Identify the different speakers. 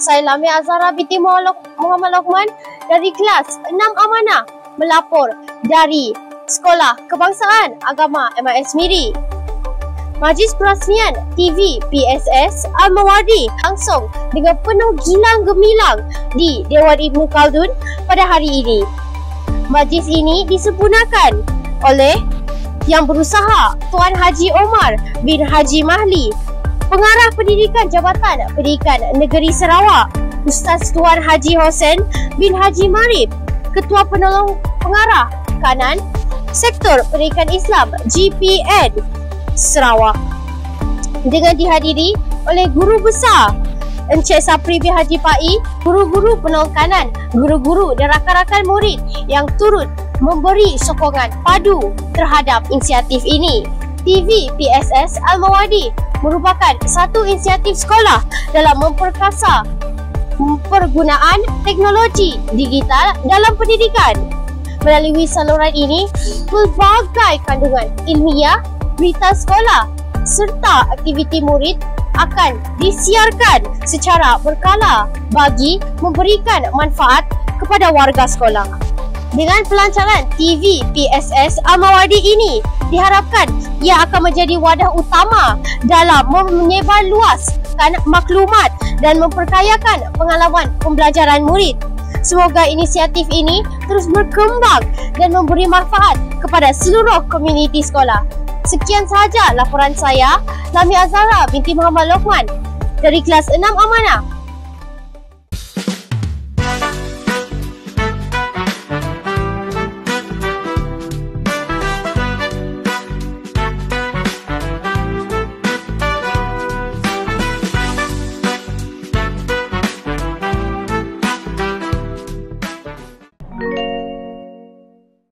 Speaker 1: Saya Lamia Azhara binti Muhammad Lokman dari kelas 6 Amanah melapor dari Sekolah Kebangsaan Agama MIS Miri. Majlis Perasmian TV PSS Al-Mawardi langsung dengan penuh gilang gemilang di Dewan Ibn Khaldun pada hari ini. Majlis ini disempurnakan oleh Yang Berusaha Tuan Haji Omar bin Haji Mahli, Pengarah Pendidikan Jabatan Pendidikan Negeri Sarawak Ustaz Tuan Haji Hossein bin Haji Marib, Ketua Penolong Pengarah Kanan Sektor Pendidikan Islam GPN Sarawak, dengan dihadiri oleh Guru Besar Encik Sapri bin Haji Pai, guru-guru penolong kanan, guru-guru dan rakan-rakan murid yang turut memberi sokongan padu terhadap inisiatif ini. TV PSS Al-Mawardi merupakan satu inisiatif sekolah dalam memperkasa penggunaan teknologi digital dalam pendidikan. Melalui saluran ini, pelbagai kandungan ilmiah, berita sekolah serta aktiviti murid akan disiarkan secara berkala bagi memberikan manfaat kepada warga sekolah. Dengan pelancaran TV PSS Al-Mawardi ini, diharapkan ia akan menjadi wadah utama dalam menyebarluaskan maklumat dan memperkayakan pengalaman pembelajaran murid. Semoga inisiatif ini terus berkembang dan memberi manfaat kepada seluruh komuniti sekolah. Sekian sahaja laporan saya, Lamia Azhara binti Muhammad Lokman dari kelas 6 Amanah